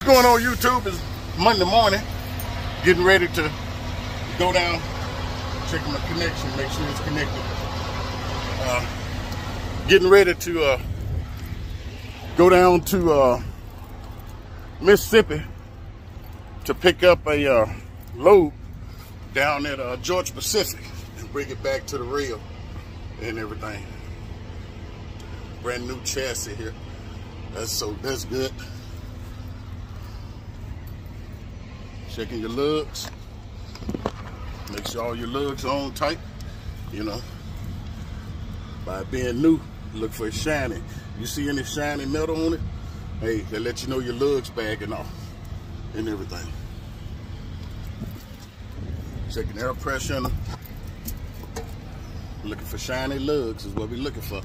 going on YouTube? It's Monday morning, getting ready to go down, checking my connection, make sure it's connected. Getting ready to go down to Mississippi to pick up a load down at Georgia Pacific and bring it back to the rail and everything. Brand new chassis here. That's good. Checking your lugs. Make sure all your lugs are on tight. You know, by being new, look for it shiny. You see any shiny metal on it? Hey, they let you know your lugs bagging off and everything. Checking air pressure in them. Looking for shiny lugs is what we're looking for.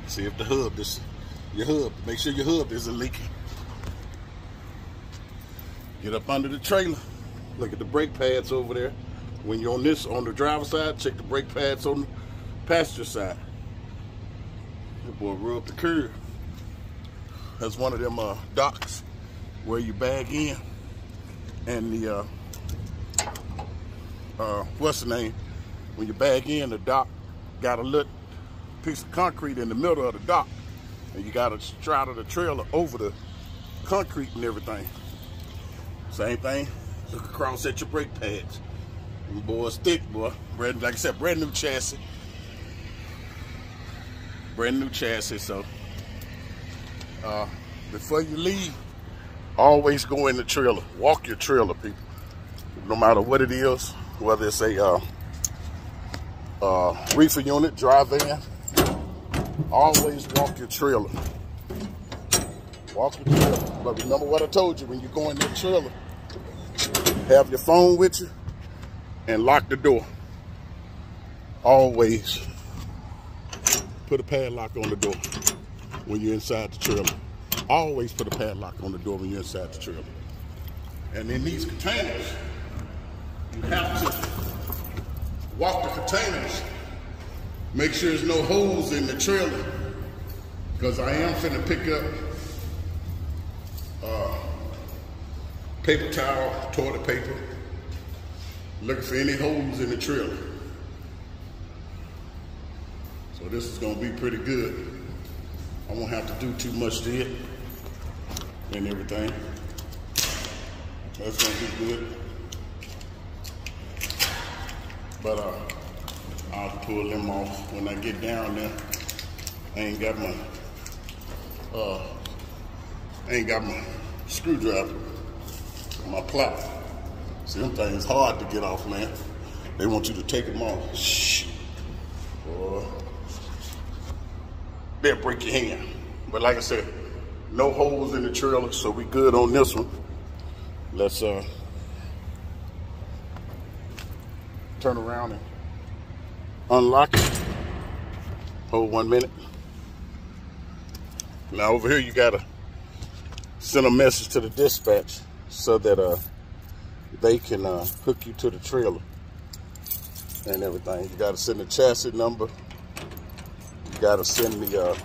See if the hub, make sure your hub isn't leaking. Get up under the trailer. Look at the brake pads over there. When you're on the driver's side, check the brake pads on the passenger side. That boy rub the curb. That's one of them docks where you bag in. And the, what's the name? When you bag in, the dock got a little piece of concrete in the middle of the dock. And you got to straddle the trailer over the concrete and everything. Same thing, look across at your brake pads. And boy, it's thick, boy. Like I said, brand new chassis. Brand new chassis, so before you leave, always go in the trailer. Walk your trailer, people. No matter what it is, whether it's a reefer unit, dry van, always walk your trailer. Walk your trailer. But remember what I told you, when you go in that trailer, have your phone with you and lock the door. Always put a padlock on the door when you're inside the trailer. Always put a padlock on the door when you're inside the trailer. And in these containers, you have to walk the containers. Make sure there's no holes in the trailer, because I am finna pick up paper towel, toilet paper. Looking for any holes in the trailer. So this is gonna be pretty good. I won't have to do too much to it and everything. That's gonna be good. But I'll pull them off when I get down there. I ain't got my screwdriver, my plow. See, them things hard to get off, man. They want you to take them off. Shh. Boy. They'll break your hand. But like I said, no holes in the trailer, so we good on this one. Let's turn around and unlock it. Hold 1 minute. Now over here you gotta send a message to the dispatch so that they can hook you to the trailer and everything. You gotta send the chassis number. You gotta send the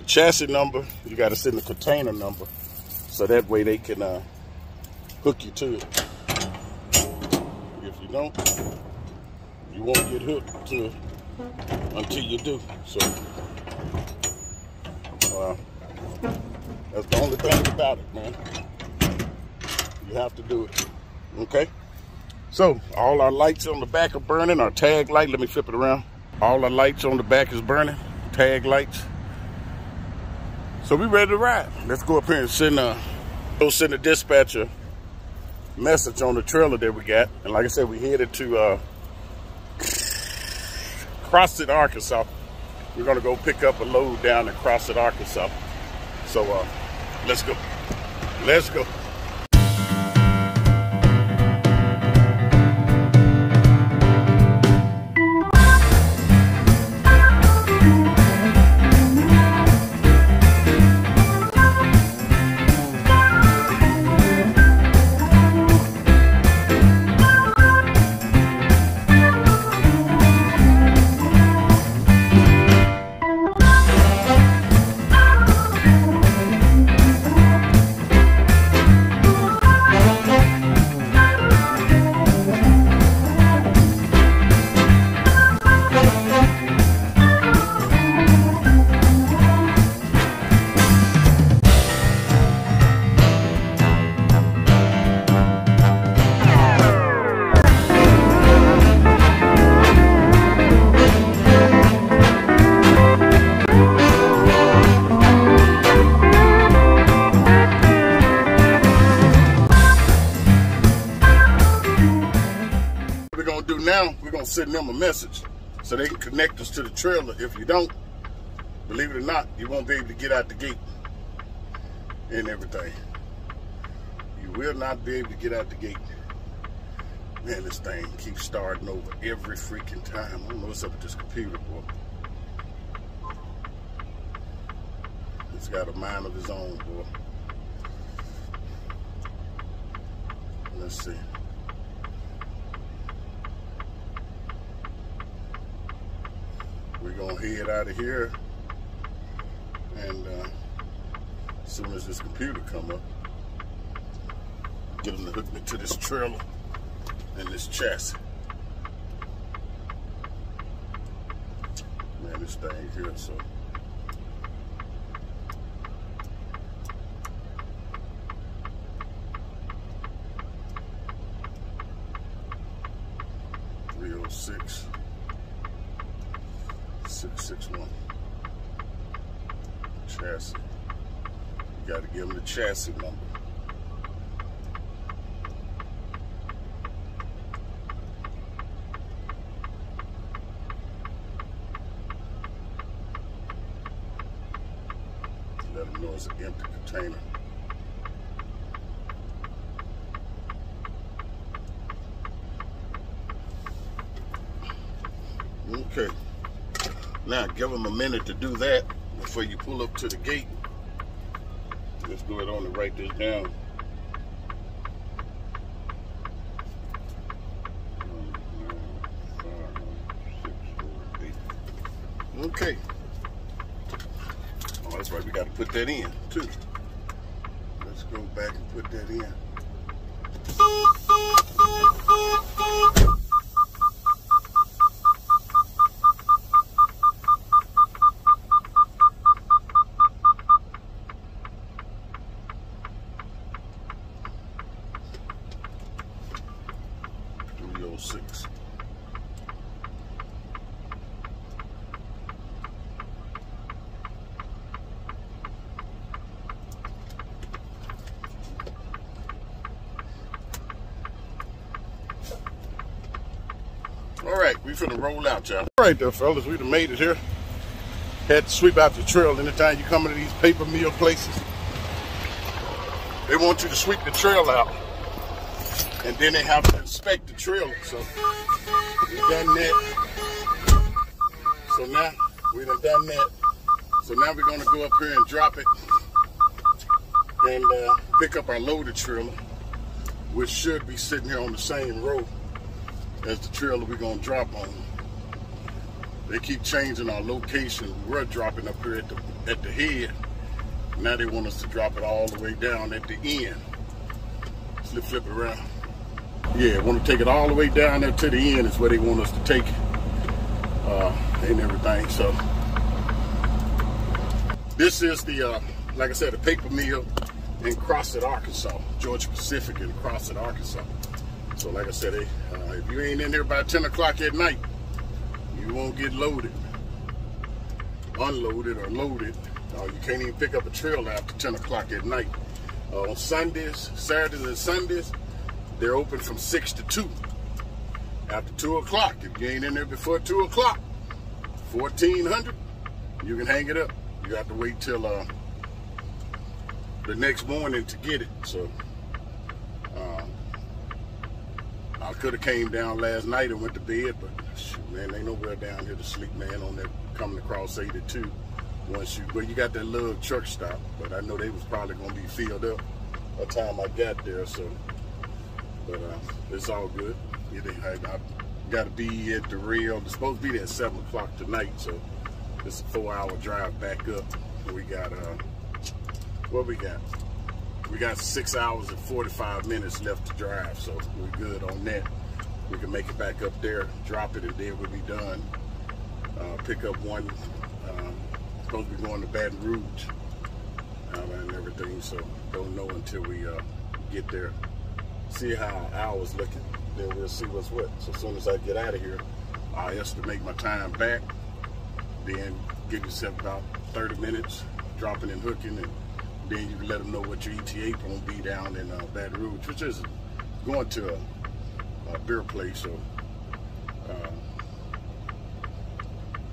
chassis number. You gotta send the container number, so that way they can hook you to it. If you don't, you won't get hooked to it until you do. So that's the only thing about it, man. You have to do it. Okay? So all our lights on the back are burning. Our tag light, let me flip it around. All our lights on the back is burning. Tag lights. So we ready to ride. Let's go up here and send the dispatcher message on the trailer that we got. And like I said, we headed to Crossett, Arkansas. We're gonna go pick up a load down in Crossett, Arkansas. So let's go. Let's go. send them a message so they can connect us to the trailer. If you don't, believe it or not, you won't be able to get out the gate and everything. You will not be able to get out the gate. Man, this thing keeps starting over every freaking time. I don't know what's up with this computer, boy. It's got a mind of its own, boy. Let's see. We're gonna head out of here, and as soon as this computer come up, get them to hook me to this trailer and this chassis. Man, this thing here, so. Six 661 chassis. You got to give them the chassis number. Let them know it's an empty container. Okay, now give them a minute to do that before you pull up to the gate. Let's go ahead on and write this down. Okay. Oh, that's right, we got to put that in too. Let's go back and put that in. Six. All right, we finna roll out, y'all. All right, there, fellas, we done made it here. Had to sweep out the trail. Anytime you come into these paper mill places, they want you to sweep the trail out, and then they have to inspect the trailer. So we done that. So now we done that. So now we're gonna go up here and drop it and pick up our loaded trailer, which should be sitting here on the same row as the trailer we're gonna drop on. They keep changing our location. We were dropping up here at the head. Now they want us to drop it all the way down at the end. Let's flip it around. Yeah, want to take it all the way down there to the end is where they want us to take it, and everything. So this is the, like I said, the paper mill in Crossett, Arkansas, Georgia Pacific in Crossett, Arkansas. So like I said, if you ain't in here by 10 o'clock at night, you won't get loaded, unloaded, or loaded. You can't even pick up a trailer after 10 o'clock at night. On Sundays, Saturdays and Sundays, they're open from 6 to 2. After 2 o'clock, if you ain't in there before 2 o'clock, 1400, you can hang it up. You have to wait till the next morning to get it. So I could have came down last night and went to bed, but shoot, man, ain't nowhere down here to sleep, man, on that coming across 82. Once you got that little truck stop, but I know they was probably gonna be filled up by the time I got there. So, but it's all good. I got to be at the rail. It's supposed to be there at 7 o'clock tonight, so it's a 4-hour drive back up. We got what we got? We got 6 hours and 45 minutes left to drive, so we're good on that. We can make it back up there, drop it, and then we'll be done. Pick up one. Supposed to be going to Baton Rouge and everything, so don't know until we get there. See how our hour's looking, then we'll see what's what. So as soon as I get out of here, I estimate my time back, then give yourself about 30 minutes dropping and hooking, and then you can let them know what your ETA gonna be down in Baton Rouge, which is going to a beer place. So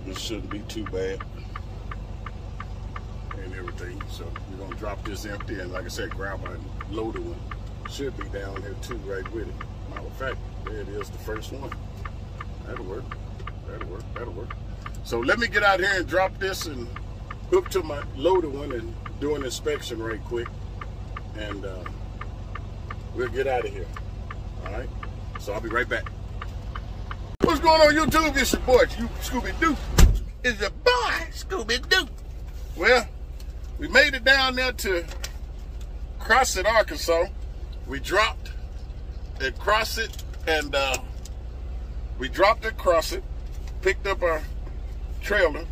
This shouldn't be too bad and everything. So we're gonna drop this empty, and like I said, grab a loaded one. Should be down here too, right with it. Matter of fact, there it is, the first one. That'll work. That'll work. That'll work. So let me get out here and drop this and hook to my loaded one and do an inspection right quick, and we'll get out of here. All right. So I'll be right back. What's going on, YouTube? It's your boy, Scooby-Doo. It's your boy, Scooby-Doo. Well, we made it down there to Crossett, Arkansas. We dropped at Crossett, and we dropped at Crossett, picked up our trailer,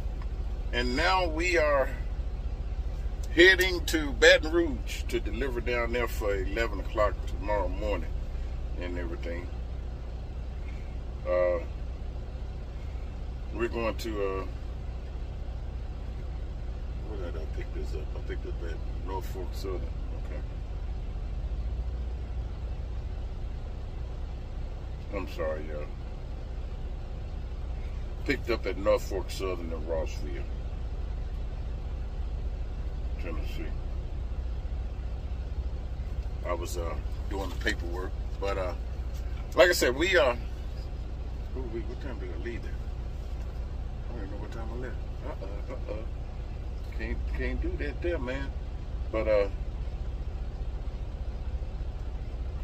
and now we are heading to Baton Rouge to deliver down there for 11 o'clock tomorrow morning and everything. We're going to, where did I pick this up? I picked up at North Fork Southern. Okay. I'm sorry, y'all. Picked up at North Fork Southern in Rossville, Tennessee. I was doing the paperwork, but like I said, we what time did I leave there? I don't even know what time I left. Can't do that there, man. But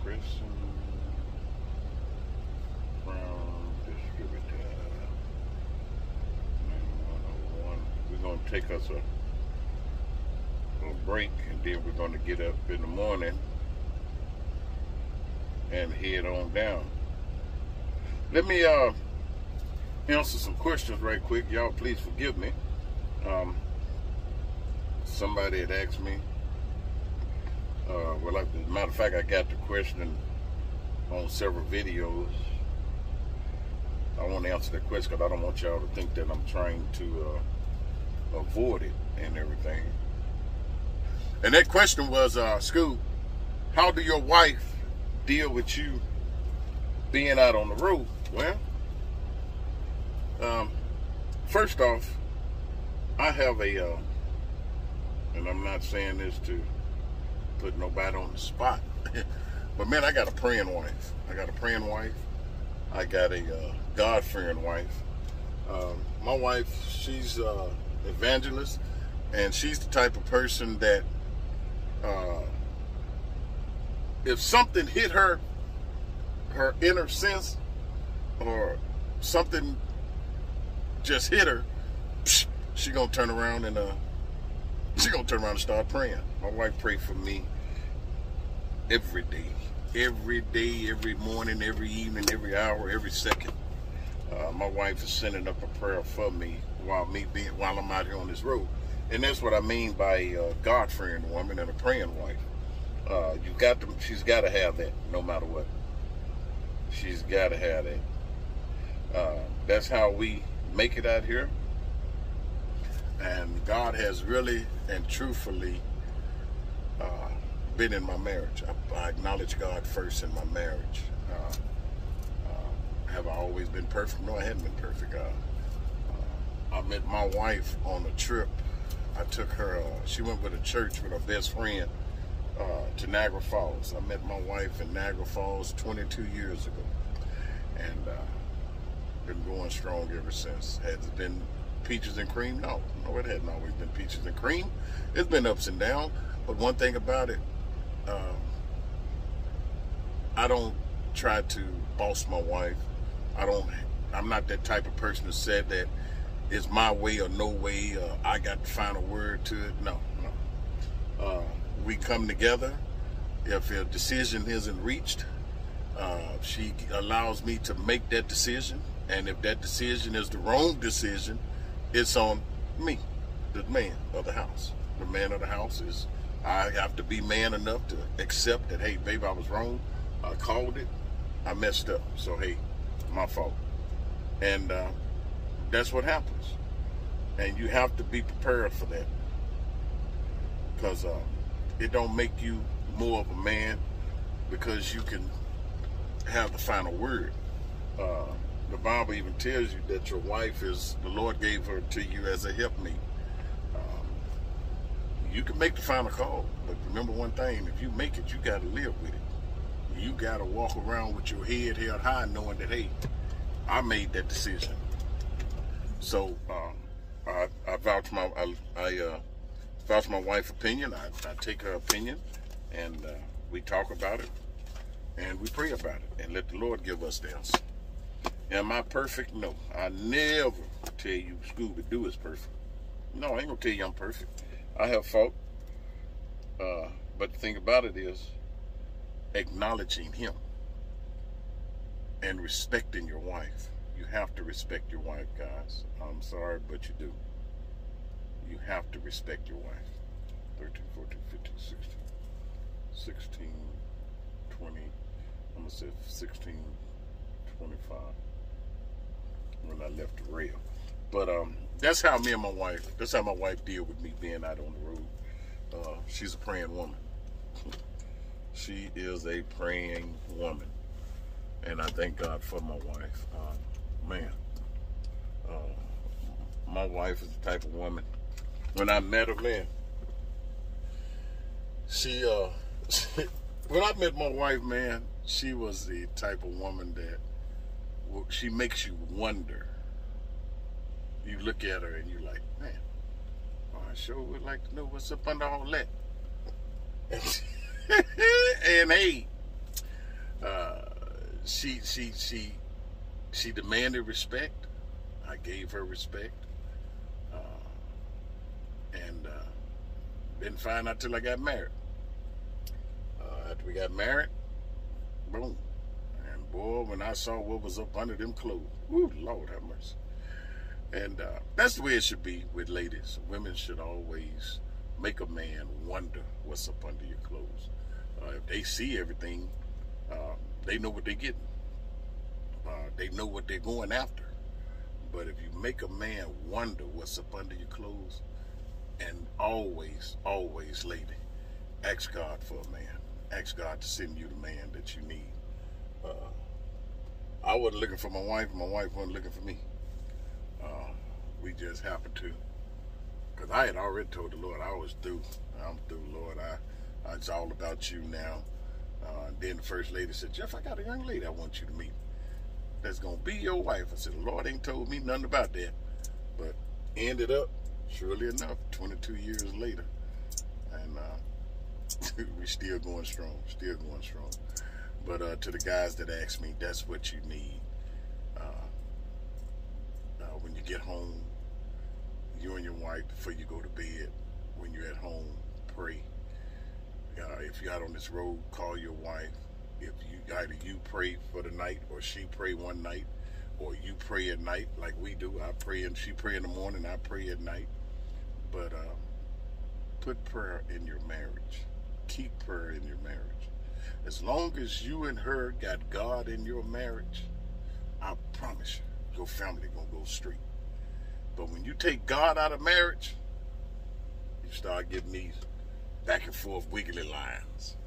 Chris Brown Distributor 9101. We're gonna take us a little break, and then we're gonna get up in the morning and head on down. Let me answer some questions right quick. Y'all please forgive me. Somebody had asked me, well, like, as a matter of fact, I got the question on several videos. I want to answer that question because I don't want y'all to think that I'm trying to avoid it and everything. And that question was, Scoob, how do your wife deal with you being out on the road? Well, first off, I have a, and I'm not saying this to put nobody on the spot, but man, I got a praying wife. I got a praying wife. I got a God-fearing wife. My wife, she's evangelist, and she's the type of person that if something hit her inner sense, or something just hit her, she gonna turn around and start praying. My wife prayed for me every day, every morning, every evening, every hour, every second. My wife is sending up a prayer for me while I'm out here on this road, and that's what I mean by a God-fearing woman and a praying wife. She's got to have that, no matter what. She's got to have that. That's how we make it out here. And God has really and truthfully been in my marriage. I acknowledge God first in my marriage. Have I always been perfect? No, I hadn't been perfect. I met my wife on a trip. I took her, she went with a church with her best friend to Niagara Falls. I met my wife in Niagara Falls 22 years ago. And been going strong ever since. Has it been peaches and cream? No, it hadn't always been peaches and cream. It's been ups and downs. But one thing about it, I don't try to boss my wife. I'm not that type of person that said that it's my way or no way. I got the final word to it. No. We come together. If a decision isn't reached, she allows me to make that decision. And if that decision is the wrong decision, it's on me, the man of the house. The man of the house is, I have to be man enough to accept that, hey, babe, I was wrong. I called it. I messed up. So, hey, my fault. And that's what happens. And you have to be prepared for that. Because it don't make you more of a man because you can have the final word. the Bible even tells you that your wife the Lord gave her to you as a helpmate. You can make the final call, but remember one thing: if you make it, you got to live with it. You got to walk around with your head held high, knowing that, hey, I made that decision. So I vouch my vouch my wife's opinion. I take her opinion, and we talk about it, and we pray about it, and let the Lord give us the answer. Am I perfect? No. I never tell you Scoob do is perfect. No, I ain't gonna tell you I'm perfect. I have fault, but the thing about it is acknowledging him and respecting your wife. You have to respect your wife, guys. I'm sorry, but you do. You have to respect your wife. 13, 14, 15, 16, 20, I'm gonna say 16, 25 when I left the rail. But that's how me and my wife, that's how my wife deal with me being out on the road. She's a praying woman. She is a praying woman. And I thank God for my wife. Man, my wife is the type of woman, when I met her, man, she when I met my wife, man, she was the type of woman that she makes you wonder. You look at her and you're like, man, I sure would like to know what's up under all that. And hey, she demanded respect. I gave her respect, and didn't find out till I got married. After we got married, boom, and boy, when I saw what was up under them clothes, woo, Lord have mercy. And that's the way it should be with ladies. Women should always make a man wonder what's up under your clothes. If they see everything, they know what they're getting. They know what they're going after. But if you make a man wonder what's up under your clothes, and always, always, lady, ask God for a man. Ask God to send you the man that you need. I wasn't looking for my wife. My wife wasn't looking for me. We just happened to. Because I had already told the Lord I was through. I'm through, Lord. It's all about you now. Then the first lady said, Jeff, I got a young lady I want you to meet. That's going to be your wife. I said, the Lord ain't told me nothing about that. But ended up, surely enough, 22 years later. And we're still going strong. Still going strong. But to the guys that ask me, that's what you need. When you get home, you and your wife, before you go to bed, when you're at home, pray. If you're out on this road, call your wife. If either you pray for the night, or she pray one night, or you pray at night like we do. I pray and she pray in the morning, I pray at night. But put prayer in your marriage. Keep prayer in your marriage. As long as you and her got God in your marriage, I promise you, your family gonna go straight. But when you take God out of marriage, you start getting these back and forth wiggly lines.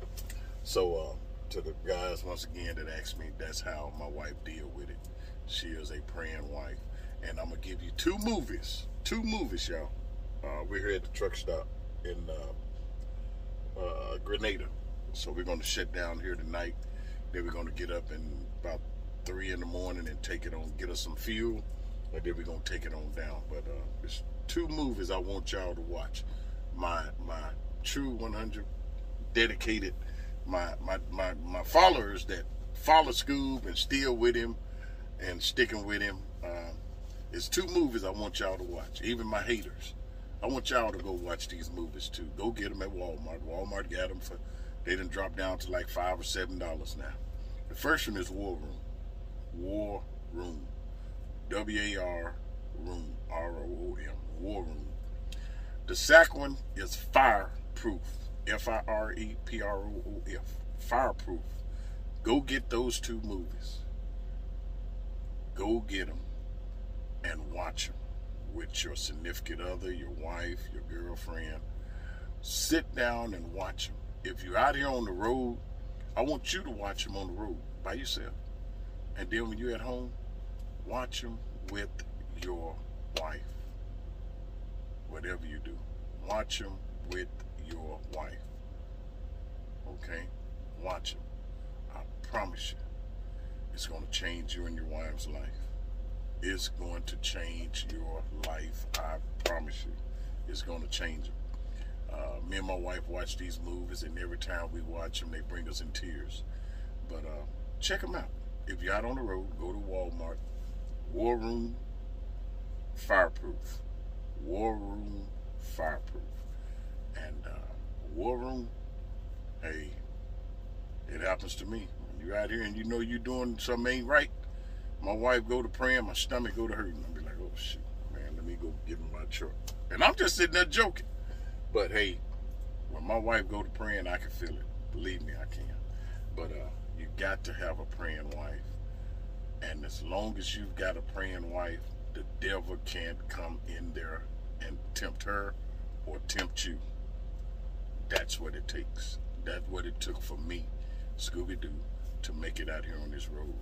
So to the guys once again that ask me, that's how my wife deal with it. She is a praying wife. And I'm gonna give you two movies, y'all. We're here at the truck stop in Grenada. So we're gonna shut down here tonight. Then we're gonna get up in about 3 in the morning and take it on, get us some fuel, and then we're gonna take it on down. But there's two movies I want y'all to watch. My true 100 dedicated, my followers that follow Scoob and still with him and sticking with him. It's two movies I want y'all to watch. Even my haters, I want y'all to go watch these movies too. Go get them at Walmart. Walmart got them for, they done dropped down to like $5 or $7 now. The first one is War Room. War Room. W-A-R Room. R-O-O-M. War Room. The second one is Fireproof. F-I-R-E-P-R-O-O-F. Fireproof. Go get those two movies. Go get them and watch them with your significant other, your wife, your girlfriend. Sit down and watch them. If you're out here on the road, I want you to watch them on the road by yourself. And then when you're at home, Watch them with your wife. Whatever you do, watch them with your wife. Okay? Watch them. I promise you, it's going to change you and your wife's life. It's going to change your life. I promise you. It's going to change it. Me and my wife watch these movies, and every time we watch them, they bring us in tears. But check them out. If you're out on the road, go to Walmart. War Room Fireproof. War Room Fireproof. And War Room, hey, it happens to me. When you're out here and you know you're doing something ain't right, my wife go to praying, my stomach go to hurting. I'll be like, oh, shoot, man, let me go get in my truck. And I'm just sitting there joking. But, hey, when my wife go to praying, I can feel it. Believe me, I can. But you got to have a praying wife. And as long as you've got a praying wife, the devil can't come in there and tempt her or tempt you. That's what it takes. That's what it took for me, Scooby-Doo, to make it out here on this road.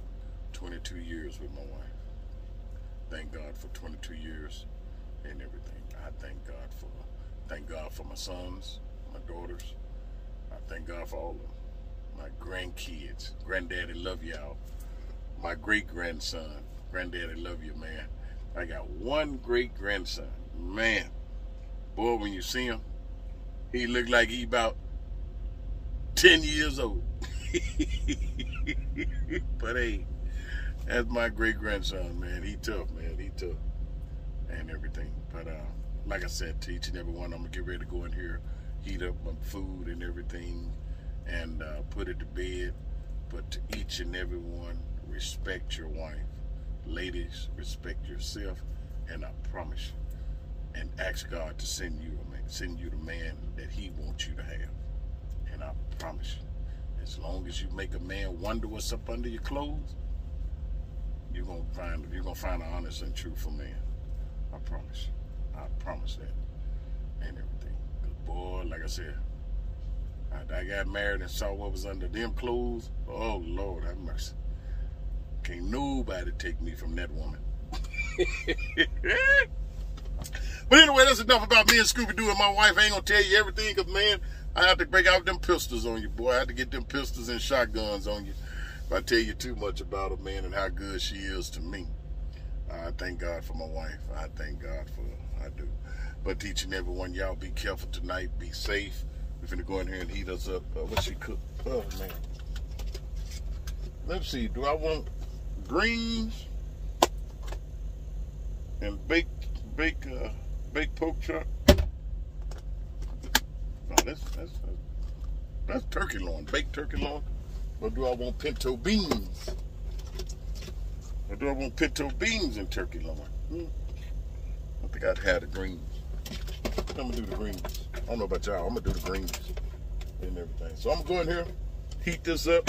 22 years with my wife. Thank God for 22 years and everything. I thank God for my sons, my daughters. I thank God for all of them. My grandkids. Granddaddy love y'all. My great-grandson. Granddaddy love you, man. I got one great-grandson. Man, boy, when you see him, he look like he about 10 years old. But hey, that's my great-grandson, man. He tough, man. He tough. And everything. But like I said, to each and every one, I'm going to get ready to go in here, heat up my food and everything, and put it to bed. But to each and every one, respect your wife. Ladies, respect yourself. And I promise you, and ask God to send you the man that he wants you to have. And I promise you, as long as you make a man wonder what's up under your clothes, you're gonna find an honest and truthful man. I promise you. I promise that. And everything. Cause boy, like I said, I got married and saw what was under them clothes. Oh Lord, have mercy. Can't nobody take me from that woman. But anyway, that's enough about me and Scooby-Doo and my wife. I ain't gonna tell you everything, cause man, I have to break out them pistols on you, boy. I have to get them pistols and shotguns on you. If I tell you too much about her, man, and how good she is to me. I thank God for my wife. I thank God for her. I do. But each and every one, y'all be careful tonight. Be safe. We're finna go in here and heat us up. What she cook? Oh man. Let's see. Do I want greens and baked pork chop? No, that's turkey loin, baked turkey loin. Or do I want pinto beans? Or do I want pinto beans and turkey loin? I think I'd have the greens. I'm gonna do the greens. I don't know about y'all. I'm gonna do the greens and everything. So I'm gonna go in here, heat this up.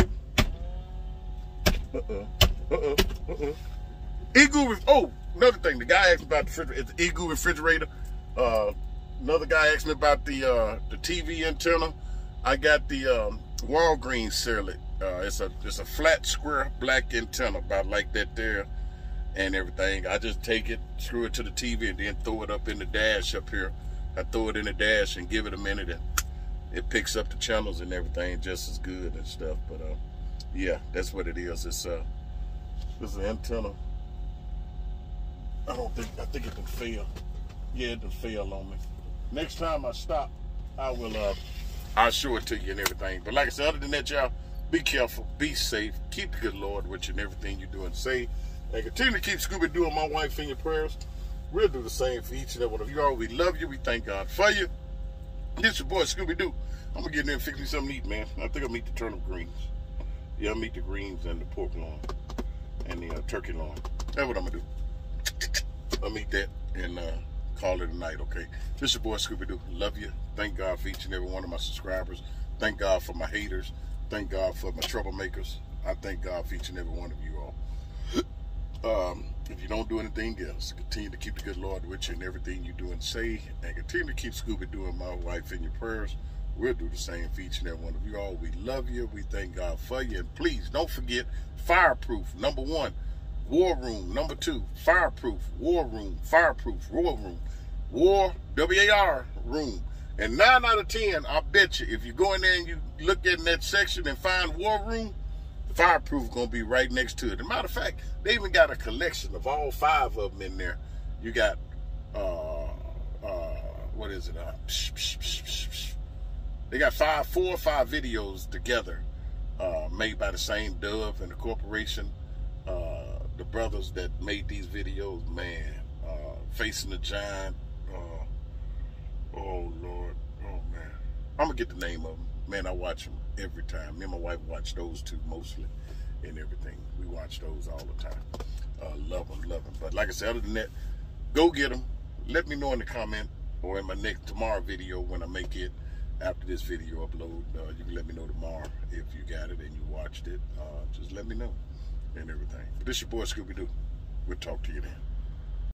Oh, another thing. The guy asked me about the refrigerator. It's the Scoob refrigerator. Another guy asked me about the TV antenna. I got the Walgreens cereal. It's a flat square black antenna about like that there and everything. I just take it, screw it to the TV, and then throw it up in the dash up here. I throw it in the dash and give it a minute, and it picks up the channels and everything just as good and stuff. But yeah, that's what it is. It's an antenna. I think it can fail. Yeah, it can fail on me. Next time I stop, I'll show it to you and everything. But like I said, other than that, y'all, be careful, be safe, keep the good Lord with you and everything you do and say, and continue to keep Scooby-Doo and my wife in your prayers. We'll do the same for each and every one of you all. We love you. We thank God for you. This your boy, Scooby-Doo. I'm going to get in there and fix me something to eat, man. I think I'll eat the turnip greens. Yeah, I'll eat the greens and the pork loin and the turkey loin. That's what I'm going to do. I'll eat that and call it a night, okay? This your boy, Scooby-Doo. Love you. Thank God for each and every one of my subscribers. Thank God for my haters. Thank God for my troublemakers. I thank God for each and every one of you all. If you don't do anything else, continue to keep the good Lord with you in everything you do and say, and continue to keep Scooby-Doo and my wife in your prayers. We'll do the same for each and every one of you all. We love you. We thank God for you. And please don't forget, fireproof. Number one, War Room. Number 2, Fireproof. War Room. Fireproof. War Room. War, W-A-R, Room. And 9 out of 10, I bet you, if you go in there and you look in that section and find War Room, Fireproof going to be right next to it. As a matter of fact, they even got a collection of all 5 of them in there. You got, what is it? They got 4 or 5 videos together, made by the same Dove and the corporation. The brothers that made these videos, man, Facing the Giant. Oh, Lord. Oh, man. I'm going to get the name of them. Man, I watch them every time. Me and my wife watch those 2 mostly and everything. We watch those all the time. Love them, love them. But like I said, other than that, go get them. Let me know in the comment or in my next tomorrow video when I make it after this video upload. You can let me know tomorrow if you got it and you watched it. Just let me know and everything. But this your boy Scooby-Doo. We'll talk to you then.